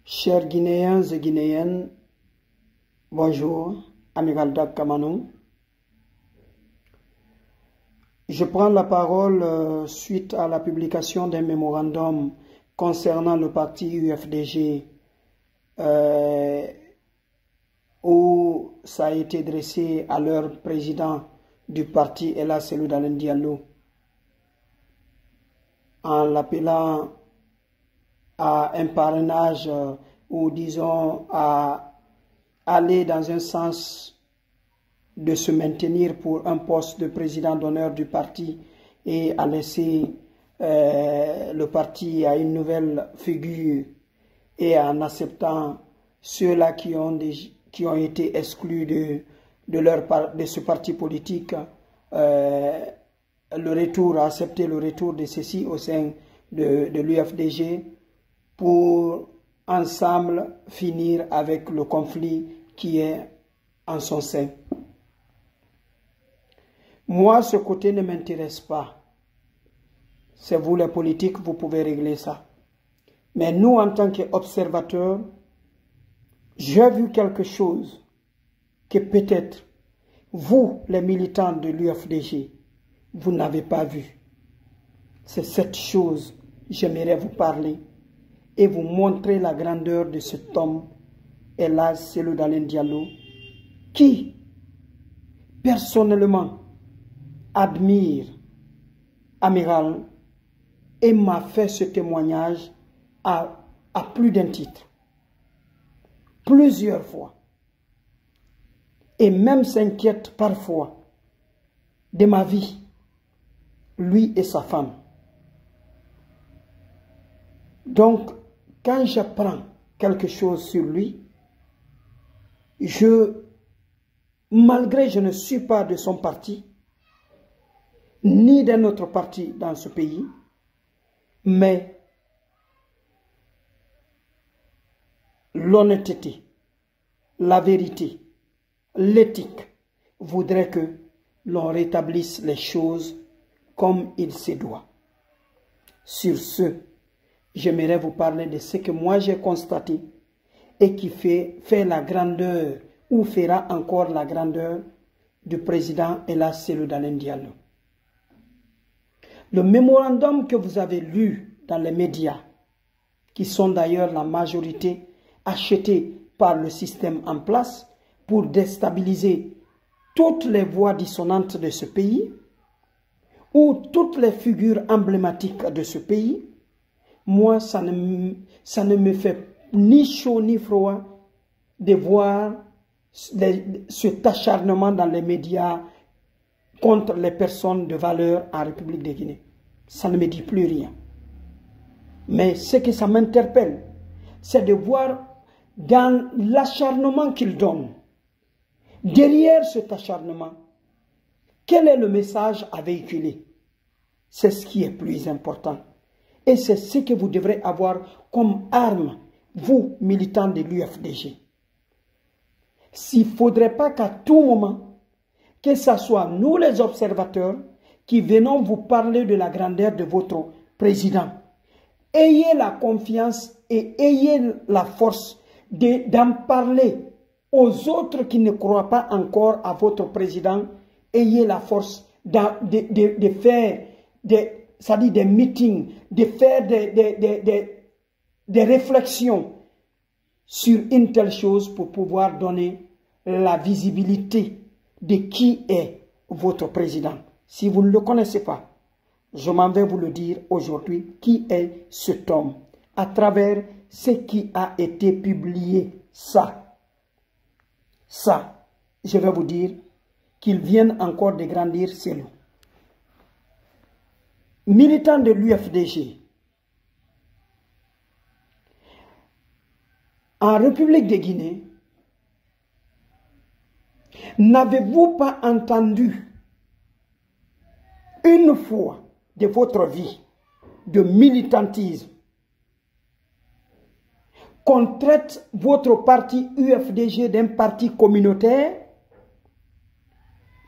Chers Guinéens et Guinéennes, bonjour, Amiral Dak Kamanou. Je prends la parole suite à la publication d'un mémorandum concernant le parti UFDG où ça a été dressé à leur président du parti, Ella Selou Dalein Diallo, en l'appelant à un parrainage ou disons à aller dans un sens de se maintenir pour un poste de président d'honneur du parti et à laisser le parti à une nouvelle figure, et en acceptant ceux-là qui ont été exclus de ce parti politique, accepter le retour de ceux-ci au sein de l'UFDG pour ensemble finir avec le conflit qui est en son sein. Moi, ce côté ne m'intéresse pas. C'est vous les politiques, vous pouvez régler ça. Mais nous, en tant qu'observateurs, j'ai vu quelque chose que peut-être vous, les militants de l'UFDG, vous n'avez pas vu. C'est cette chose, j'aimerais vous parler et vous montrer la grandeur de cet homme, Ella Selou Dalein Diallo, qui, personnellement, admire Amiral et m'a fait ce témoignage à plus d'un titre, plusieurs fois, et même s'inquiète parfois de ma vie, lui et sa femme. Donc, quand j'apprends quelque chose sur lui, malgré je ne suis pas de son parti, ni d'un autre parti dans ce pays, mais l'honnêteté, la vérité, l'éthique voudraient que l'on rétablisse les choses comme il se doit. Sur ce, j'aimerais vous parler de ce que moi j'ai constaté et qui fait la grandeur ou fera encore la grandeur du président Ella Selou Dalein Diallo. Le mémorandum que vous avez lu dans les médias, qui sont d'ailleurs la majorité achetés par le système en place pour déstabiliser toutes les voix dissonantes de ce pays ou toutes les figures emblématiques de ce pays, moi, ça ne me fait ni chaud ni froid de voir cet acharnement dans les médias contre les personnes de valeur en République de Guinée. Ça ne me dit plus rien. Mais ce que ça m'interpelle, c'est de voir dans l'acharnement qu'il donne, derrière cet acharnement, quel est le message à véhiculer? C'est ce qui est plus important. Et c'est ce que vous devrez avoir comme arme, vous, militants de l'UFDG. S'il ne faudrait pas qu'à tout moment, que ce soit nous les observateurs qui venons vous parler de la grandeur de votre président, ayez la confiance et ayez la force d'en parler aux autres qui ne croient pas encore à votre président. Ayez la force de faire des meetings, de faire des réflexions sur une telle chose pour pouvoir donner la visibilité de qui est votre président. Si vous ne le connaissez pas, je m'en vais vous le dire aujourd'hui, qui est cet homme, à travers ce qui a été publié. Ça, je vais vous dire qu'il vient encore de grandir Selou. Militant de l'UFDG, en République de Guinée, n'avez-vous pas entendu une fois de votre vie de militantisme qu'on traite votre parti UFDG d'un parti communautaire?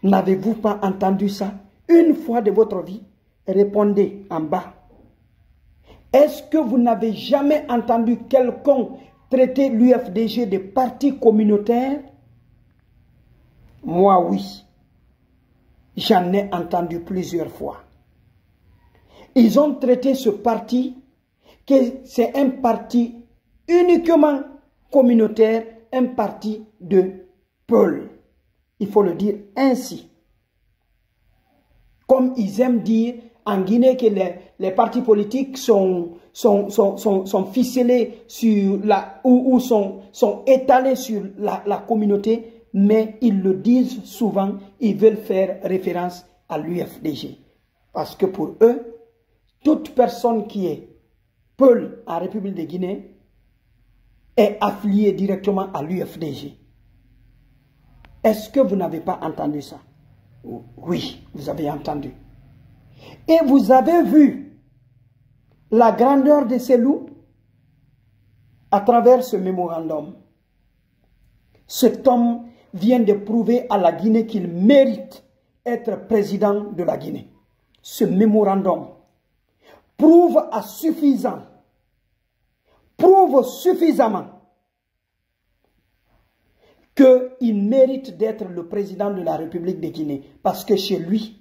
N'avez-vous pas entendu ça une fois de votre vie? Répondez en bas. Est-ce que vous n'avez jamais entendu quelqu'un traité l'UFDG de parti communautaire? Moi, oui. J'en ai entendu plusieurs fois. Ils ont traité ce parti que c'est un parti uniquement communautaire, un parti de peuple. Il faut le dire ainsi. Comme ils aiment dire en Guinée que les partis politiques sont ficelés sur ou sont étalés sur la communauté, mais ils le disent souvent, ils veulent faire référence à l'UFDG. Parce que pour eux, toute personne qui est peul en République de Guinée est affiliée directement à l'UFDG. Est-ce que vous n'avez pas entendu ça? Oui, vous avez entendu. Et vous avez vu la grandeur de ces loups à travers ce mémorandum. Cet homme vient de prouver à la Guinée qu'il mérite être président de la Guinée. Ce mémorandum prouve suffisamment qu'il mérite d'être le président de la République de Guinée. Parce que chez lui,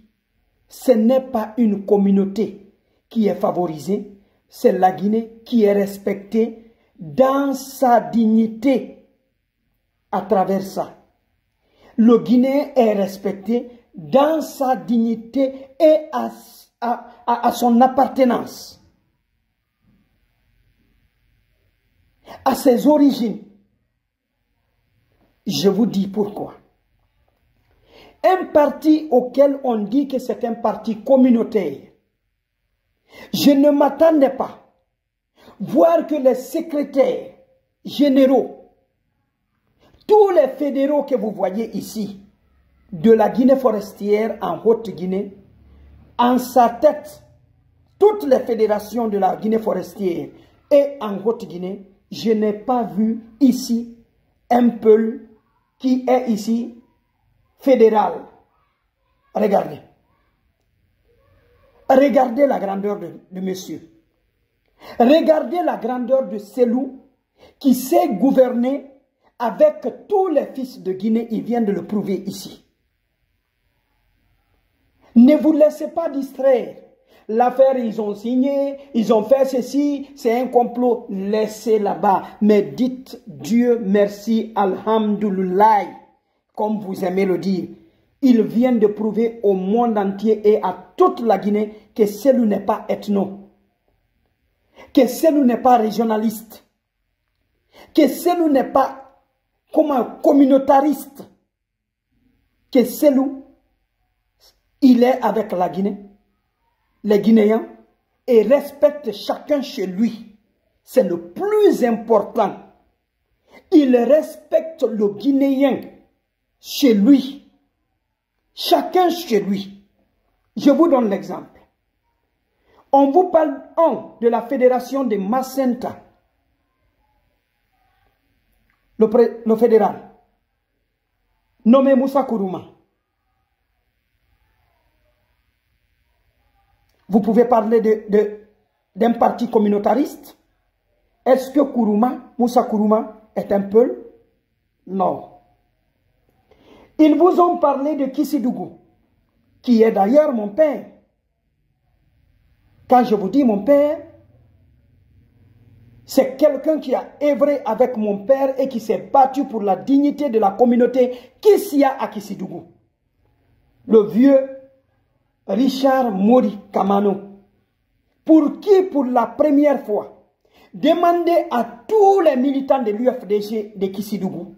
ce n'est pas une communauté qui est favorisée, c'est la Guinée qui est respectée dans sa dignité à travers ça. Le Guinéen est respecté dans sa dignité et à son appartenance, à ses origines. Je vous dis pourquoi. Un parti auquel on dit que c'est un parti communautaire, je ne m'attendais pas voir que les secrétaires généraux, tous les fédéraux que vous voyez ici, de la Guinée forestière en Haute-Guinée, en sa tête, toutes les fédérations de la Guinée forestière et en Haute-Guinée, je n'ai pas vu ici un peul qui est ici fédéral. Regardez. Regardez la grandeur de monsieur. Regardez la grandeur de Selou qui sait gouverner avec tous les fils de Guinée. Il vient de le prouver ici. Ne vous laissez pas distraire. L'affaire, ils ont signé, ils ont fait ceci, c'est un complot. Laissez là-bas. Mais dites Dieu merci, alhamdoulilah, comme vous aimez le dire. Ils viennent de prouver au monde entier et à toute la Guinée que Selou n'est pas ethno, que Selou n'est pas régionaliste, que Selou n'est pas comme un communautariste, que Selou, il est avec la Guinée, les Guinéens, et respecte chacun chez lui. C'est le plus important. Il respecte le Guinéen chez lui. Chacun chez lui. Je vous donne l'exemple. On vous parle de la fédération de Macenta. Le fédéral. Nommé Moussa Kourouma. Vous pouvez parler d'un parti communautariste. Est-ce que Moussa Kourouma est un peuple? Non. Ils vous ont parlé de Kissidougou, qui est d'ailleurs mon père. Quand je vous dis mon père, c'est quelqu'un qui a œuvré avec mon père et qui s'est battu pour la dignité de la communauté Kissia à Kissidougou. Le vieux Richard Mori Kamano, pour qui, pour la première fois, demandait à tous les militants de l'UFDG de Kissidougou,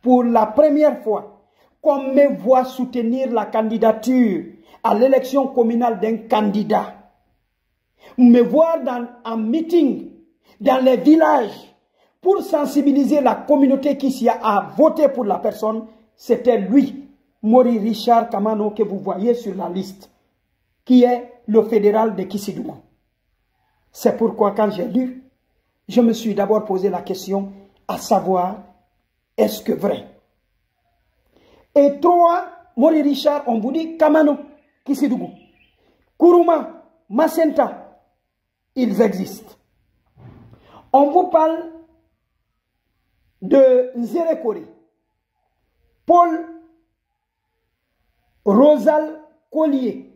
pour la première fois, qu'on me voit soutenir la candidature à l'élection communale d'un candidat, me voir en meeting dans les villages pour sensibiliser la communauté qui s'y a voté pour la personne, c'était lui, Mori Richard Kamano, que vous voyez sur la liste, qui est le fédéral de Kissidougou. C'est pourquoi quand j'ai lu, je me suis d'abord posé la question à savoir, est-ce que vrai? Et trois, Mori Richard, on vous dit Kamano, Kissidougou, Kourouma, Macenta, ils existent. On vous parle de Nzerekore, Paul Rosal Collier.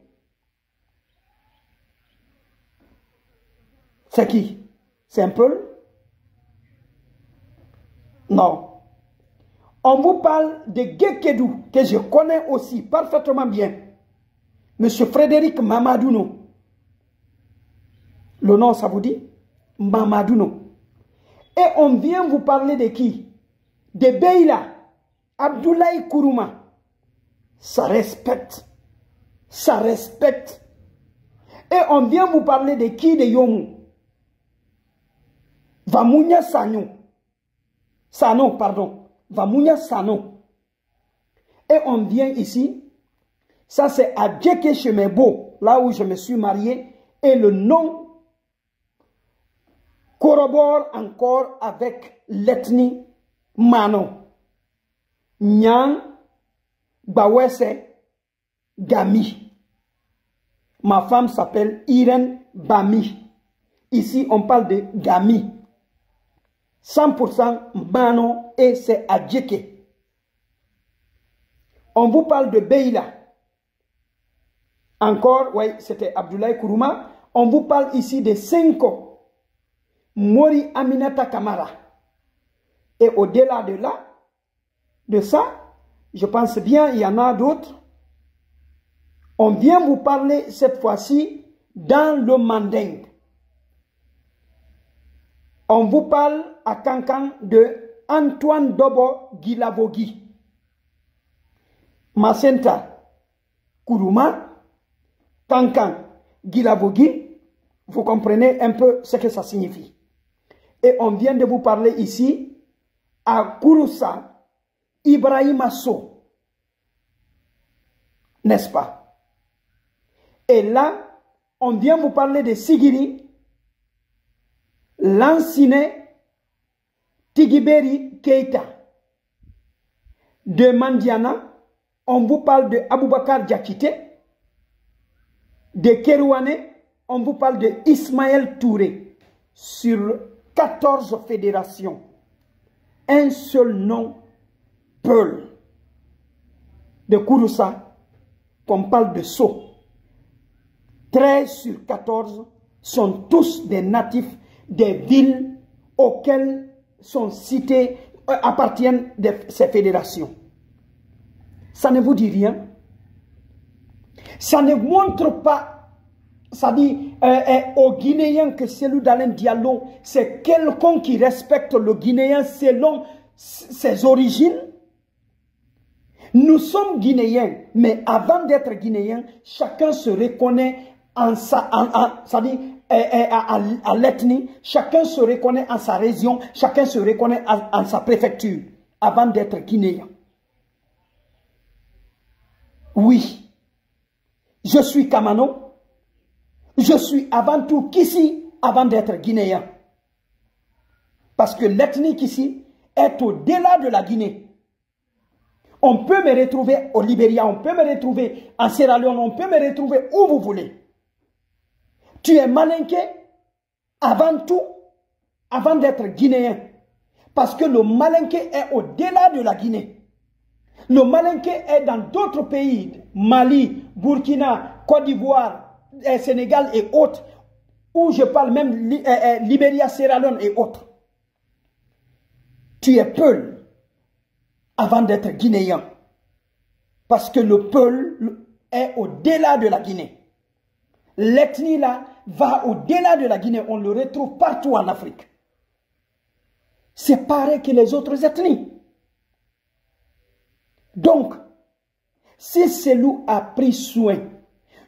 C'est qui? C'est un Peul? Non. On vous parle de Gekedou, que je connais aussi parfaitement bien. Monsieur Frédéric Mamadouno. Le nom, ça vous dit? Mamadouno. Et on vient vous parler de qui? De Beila, Abdoulaye Kourouma. Ça respecte. Ça respecte. Et on vient vous parler de qui? De Yomu. Vamounia Sano. Sano, pardon. Vamounia Sano. Et on vient ici. Ça c'est à Djeke Chemebo, là où je me suis marié. Et le nom corrobore encore avec l'ethnie Mano. Nyang Bawese Gami. Ma femme s'appelle Irène Bami. Ici, on parle de Gami. 100% Mano et c'est Adjeke. On vous parle de Beila. Encore, oui, c'était Abdoulaye Kourouma. On vous parle ici de Senko. Mori Aminata Kamara. Et au-delà de là, de ça, je pense bien, il y en a d'autres. On vient vous parler cette fois-ci dans le Manding. On vous parle à Kankan de Antoine Dobo Gilavogi. Macenta Kourouma, Kankan Gilavogi, vous comprenez un peu ce que ça signifie. Et on vient de vous parler ici à Kouroussa Ibrahima So. N'est-ce pas? Et là, on vient vous parler de Sigiri, Lansine Tigiberi Keita. De Mandiana, on vous parle de Aboubakar Diakité. De Kerouane, on vous parle de Ismaël Touré. Sur 14 fédérations, un seul nom, Peul. De Kouroussa, qu'on parle de So. 13 sur 14 sont tous des natifs des villes auxquelles sont cités, appartiennent de ces fédérations. Ça ne vous dit rien? Ça ne montre pas. Ça dit aux Guinéens que celui d'Alain Diallo, c'est quelqu'un qui respecte le Guinéen selon ses origines. Nous sommes Guinéens, mais avant d'être Guinéens, chacun se reconnaît à l'ethnie, chacun se reconnaît en sa région, chacun se reconnaît en sa préfecture, avant d'être Guinéen. Oui, je suis Kamano. Je suis avant tout Kissi avant d'être guinéen. Parce que l'ethnie Kissi est au-delà de la Guinée. On peut me retrouver au Libéria, on peut me retrouver en Sierra Leone, on peut me retrouver où vous voulez. Tu es malinqué avant tout, avant d'être guinéen. Parce que le malinqué est au-delà de la Guinée. Le malinqué est dans d'autres pays, Mali, Burkina, Côte d'Ivoire, Sénégal et autres, où je parle même Libéria, Sierra Leone et autres. Tu es Peul avant d'être guinéen. Parce que le Peul est au-delà de la Guinée. L'ethnie là va au-delà de la Guinée. On le retrouve partout en Afrique. C'est pareil que les autres ethnies. Donc, si Selou a pris soin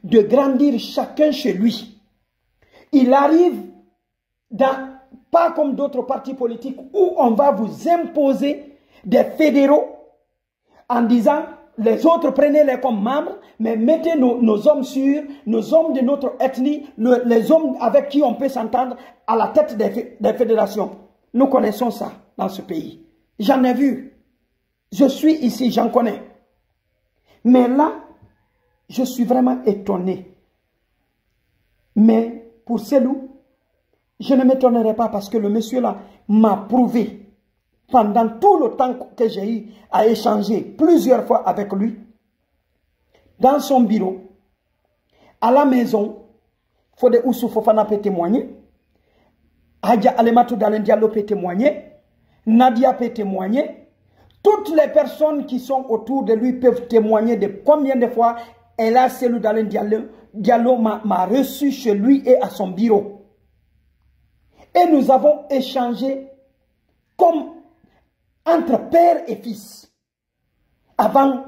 de grandir chacun chez lui, il arrive pas comme d'autres partis politiques où on va vous imposer des fédéraux en disant les autres prenez-les comme membres, mais mettez nos hommes sûrs, nos hommes de notre ethnie, les hommes avec qui on peut s'entendre à la tête des fédérations. Nous connaissons ça dans ce pays. J'en ai vu. Je suis ici, j'en connais. Mais là, je suis vraiment étonné. Mais pour Selou, je ne m'étonnerai pas parce que le monsieur là m'a prouvé pendant tout le temps que j'ai eu à échanger plusieurs fois avec lui, dans son bureau, à la maison, Fodé Oussou Fofana peut témoigner, Hadja Alematou Dalen Diallo peut témoigner, Nadia peut témoigner, toutes les personnes qui sont autour de lui peuvent témoigner de combien de fois Ella Selou Dalen Diallo m'a reçu chez lui et à son bureau. Et nous avons échangé comme entre père et fils, avant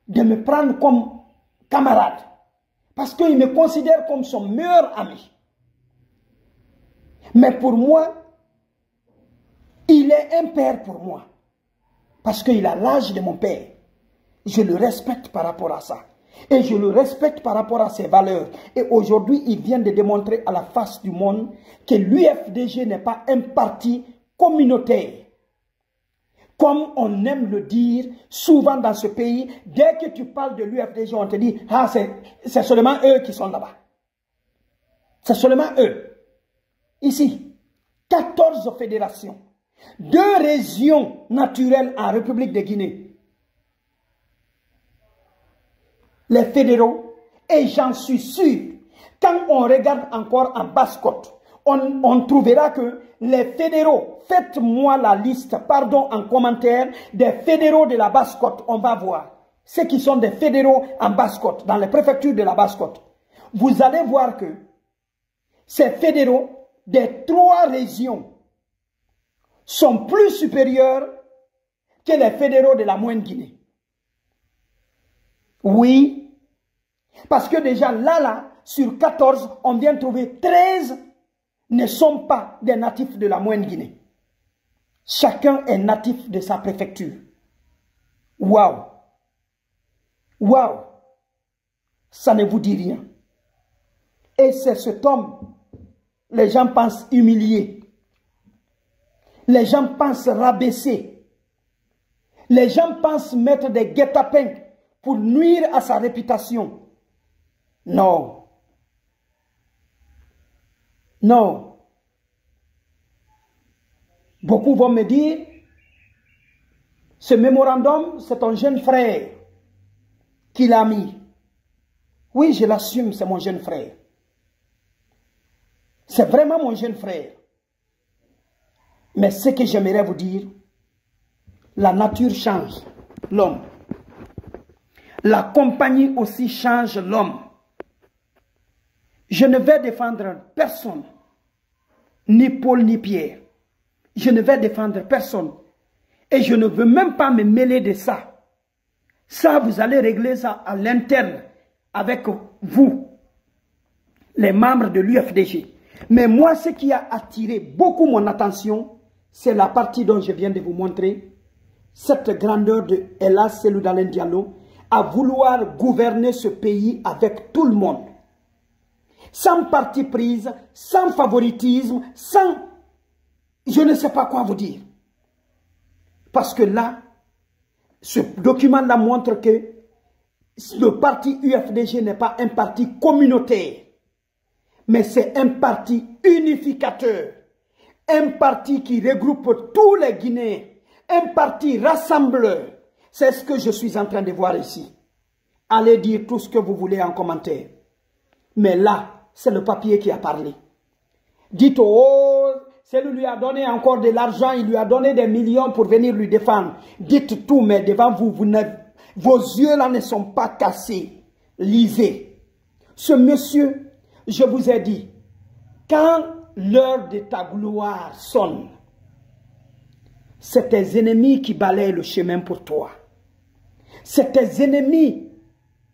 de me prendre comme camarade. Parce qu'il me considère comme son meilleur ami. Mais pour moi, il est un père pour moi. Parce qu'il a l'âge de mon père. Je le respecte par rapport à ça. Et je le respecte par rapport à ses valeurs. Et aujourd'hui, il vient de démontrer à la face du monde que l'UFDG n'est pas un parti communautaire. Comme on aime le dire souvent dans ce pays, dès que tu parles de l'UFDG, on te dit, ah, c'est seulement eux qui sont là-bas. C'est seulement eux. Ici, 14 fédérations, 2 régions naturelles en République de Guinée. Les fédéraux, et j'en suis sûr, quand on regarde encore en Basse-Côte, on trouvera que les fédéraux, faites-moi la liste, pardon, en commentaire, des fédéraux de la Basse-Côte, on va voir. Ceux qui sont des fédéraux en Basse-Côte, dans les préfectures de la Basse-Côte. Vous allez voir que ces fédéraux des 3 régions sont plus supérieurs que les fédéraux de la Moyenne-Guinée. Oui, parce que déjà là, sur 14, on vient de trouver 13 ne sont pas des natifs de la Moyenne-Guinée. Chacun est natif de sa préfecture. Waouh! Waouh! Ça ne vous dit rien. Et c'est cet homme, les gens pensent humilier. Les gens pensent rabaisser. Les gens pensent mettre des guet-apens pour nuire à sa réputation. Non. Non. Beaucoup vont me dire, ce mémorandum, c'est ton jeune frère qui l'a mis. Oui, je l'assume, c'est mon jeune frère. C'est vraiment mon jeune frère. Mais ce que j'aimerais vous dire, la nature change l'homme. La compagnie aussi change l'homme. Je ne vais défendre personne, ni Paul ni Pierre. Je ne vais défendre personne. Et je ne veux même pas me mêler de ça. Ça, vous allez régler ça à l'interne avec vous, les membres de l'UFDG. Mais moi, ce qui a attiré beaucoup mon attention, c'est la partie dont je viens de vous montrer. Cette grandeur de Ella Selou Dalen Diallo à vouloir gouverner ce pays avec tout le monde. Sans parti prise, sans favoritisme, sans... Je ne sais pas quoi vous dire. Parce que là, ce document-là montre que le parti UFDG n'est pas un parti communautaire, mais c'est un parti unificateur. Un parti qui regroupe tous les Guinéens. Un parti rassembleur. C'est ce que je suis en train de voir ici. Allez dire tout ce que vous voulez en commentaire. Mais là, c'est le papier qui a parlé. Dites, oh, celui lui a donné encore de l'argent, il lui a donné des millions pour venir lui défendre. Dites tout, mais devant vous, vos yeux là ne sont pas cassés. Lisez. Ce monsieur, je vous ai dit, quand l'heure de ta gloire sonne, c'est tes ennemis qui balayent le chemin pour toi. C'est tes ennemis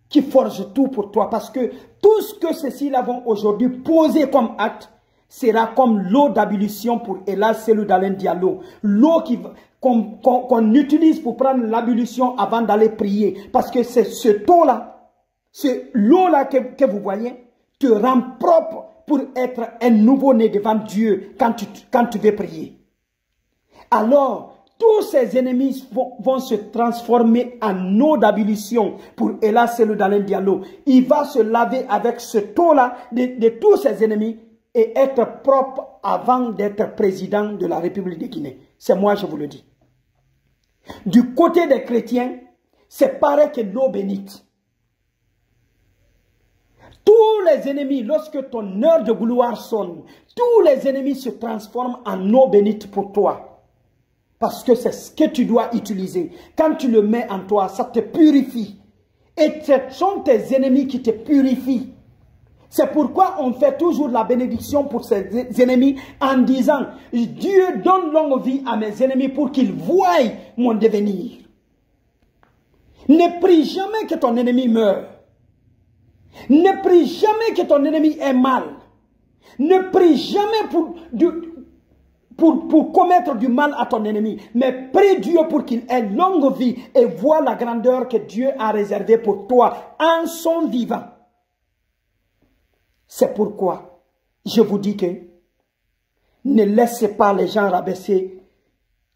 qui forgent tout pour toi. Parce que tout ce que ceux-ci vont aujourd'hui poser comme acte sera comme l'eau d'ablution pour Ella Selou Dalen Diallo. L'eau qu'on utilise pour prendre l'ablution avant d'aller prier. Parce que c'est ce eau-là, c'est l'eau-là que vous voyez, te rend propre pour être un nouveau-né devant Dieu quand tu veux prier. Alors, tous ces ennemis vont se transformer en eau d'ablution pour Ella Selou Dalen Diallo. Il va se laver avec ce eau-là de tous ses ennemis et être propre avant d'être président de la République de Guinée. C'est moi, je vous le dis. Du côté des chrétiens, c'est pareil que l'eau bénite. Tous les ennemis, lorsque ton heure de gloire sonne, tous les ennemis se transforment en eau bénite pour toi. Parce que c'est ce que tu dois utiliser. Quand tu le mets en toi, ça te purifie. Et ce sont tes ennemis qui te purifient. C'est pourquoi on fait toujours la bénédiction pour ses ennemis en disant, Dieu donne longue vie à mes ennemis pour qu'ils voient mon devenir. Ne prie jamais que ton ennemi meure. Ne prie jamais que ton ennemi ait mal. Ne prie jamais pour commettre du mal à ton ennemi. Mais prie Dieu pour qu'il ait longue vie et voit la grandeur que Dieu a réservée pour toi en son vivant. C'est pourquoi je vous dis que ne laissez pas les gens rabaisser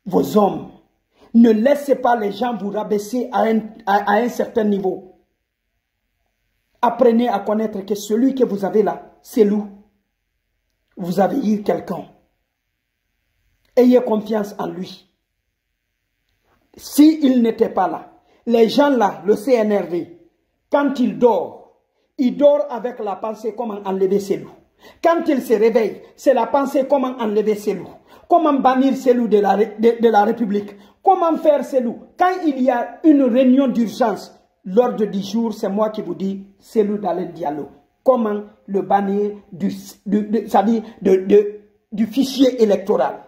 vos hommes. Ne laissez pas les gens vous rabaisser à un certain niveau. Apprenez à connaître que celui que vous avez là, c'est lui. Vous avez eu quelqu'un. Ayez confiance en lui. S'il n'était pas là, les gens là, le CNRD, quand il dort avec la pensée comment enlever ses loups. Quand il se réveille, c'est la pensée comment enlever ses loups. Comment bannir ces loups de la République. Comment faire ces loups. Quand il y a une réunion d'urgence, l'ordre du jour, c'est moi qui vous dis, c'est loup dans le dialogue. Comment le bannir du fichier électoral.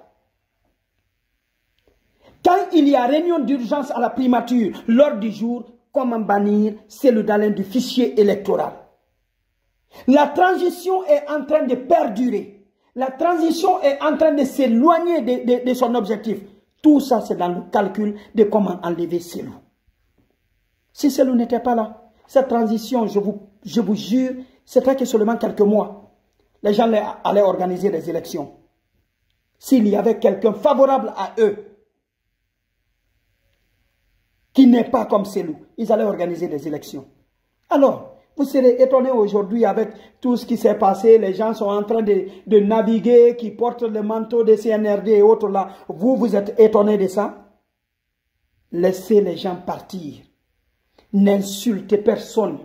Quand il y a réunion d'urgence à la primature, l'ordre du jour, comment bannir Cellou Dalein du fichier électoral. La transition est en train de perdurer. La transition est en train de s'éloigner de son objectif. Tout ça, c'est dans le calcul de comment enlever Cellou. Si Cellou n'était pas là, cette transition, je vous jure, c'était que seulement quelques mois. Les gens allaient organiser des élections. S'il y avait quelqu'un favorable à eux, qui n'est pas comme Cellou, ils allaient organiser des élections. Alors, vous serez étonnés aujourd'hui avec tout ce qui s'est passé. Les gens sont en train de naviguer, qui portent le manteau des CNRD et autres là. Vous êtes étonnés de ça? Laissez les gens partir. N'insultez personne.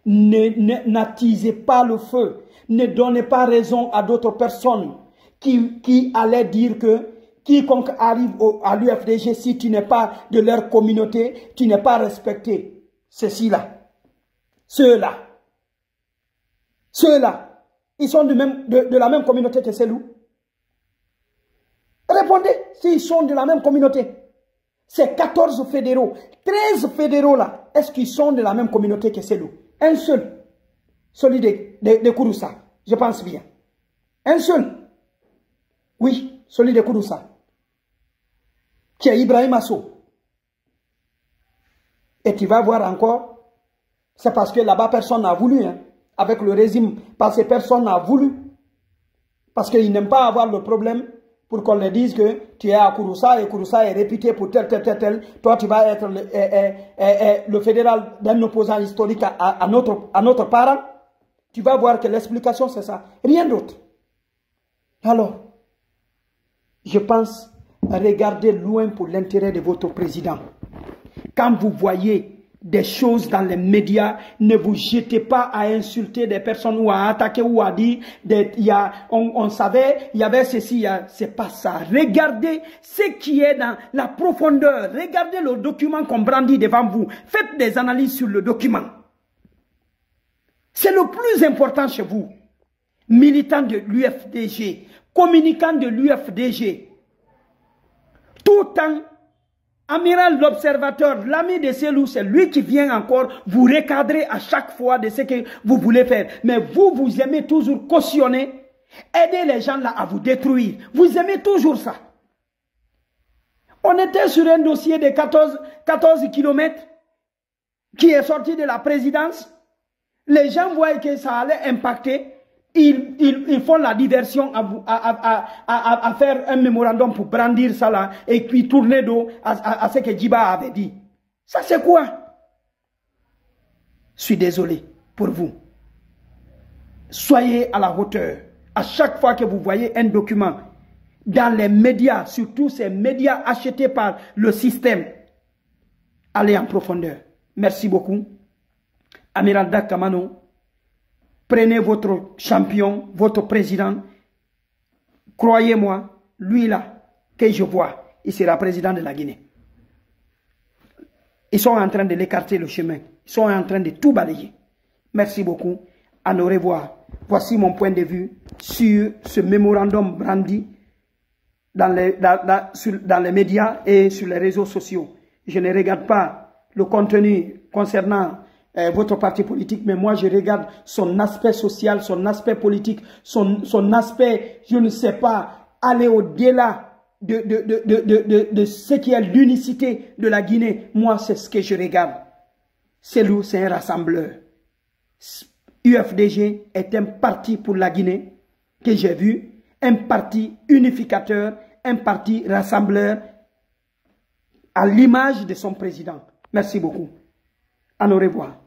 N'attisez pas le feu. Ne donnez pas raison à d'autres personnes qui allaient dire que quiconque arrive à l'UFDG, si tu n'es pas de leur communauté, tu n'es pas respecté. Ceux-là. Ceux-là, ils sont de la même communauté que Cellou. Répondez s'ils sont de la même communauté. C'est 14 fédéraux. 13 fédéraux là, est-ce qu'ils sont de la même communauté que Cellou? Un seul, celui de Kouroussa, je pense bien. Un seul, oui, celui de Kouroussa, qui est Ibrahim Asso. Et tu vas voir encore. C'est parce que là-bas, personne n'a voulu. Hein. Avec le régime, parce que personne n'a voulu. Parce qu'ils n'aiment pas avoir le problème pour qu'on leur dise que tu es à Kouroussa et Kouroussa est réputé pour tel. Toi, tu vas être le fédéral d'un opposant historique à notre parent. Tu vas voir que l'explication, c'est ça. Rien d'autre. Alors, je pense, regardez loin pour l'intérêt de votre président. Quand vous voyez des choses dans les médias, ne vous jetez pas à insulter des personnes ou à attaquer ou à dire on savait, il y avait ceci, c'est pas ça. Regardez ce qui est dans la profondeur. Regardez le document qu'on brandit devant vous. Faites des analyses sur le document. C'est le plus important chez vous. Militant de l'UFDG, communicant de l'UFDG, tout en Amiral l'observateur, l'ami de Cellou, c'est lui qui vient encore vous recadrer à chaque fois de ce que vous voulez faire. Mais vous aimez toujours cautionner, aider les gens là à vous détruire. Vous aimez toujours ça. On était sur un dossier de 14 kilomètres qui est sorti de la présidence. Les gens voient que ça allait impacter. Ils font la diversion à faire un mémorandum pour brandir ça là et puis tourner dos à ce que Djiba avait dit. Ça c'est quoi? Je suis désolé pour vous. Soyez à la hauteur. À chaque fois que vous voyez un document, dans les médias, surtout ces médias achetés par le système, allez en profondeur. Merci beaucoup. Amiral Dak Kamano, prenez votre champion, votre président. Croyez-moi, lui là, que je vois, il sera président de la Guinée. Ils sont en train de l'écarter le chemin. Ils sont en train de tout balayer. Merci beaucoup. À nous revoir. Voici mon point de vue sur ce mémorandum brandi dans les médias et sur les réseaux sociaux. Je ne regarde pas le contenu concernant votre parti politique, mais moi je regarde son aspect social, son aspect politique, son aspect, je ne sais pas, aller au-delà de ce qui est l'unicité de la Guinée. Moi, c'est ce que je regarde. C'est un rassembleur. UFDG est un parti pour la Guinée que j'ai vu, un parti unificateur, un parti rassembleur à l'image de son président. Merci beaucoup. À nous revoir.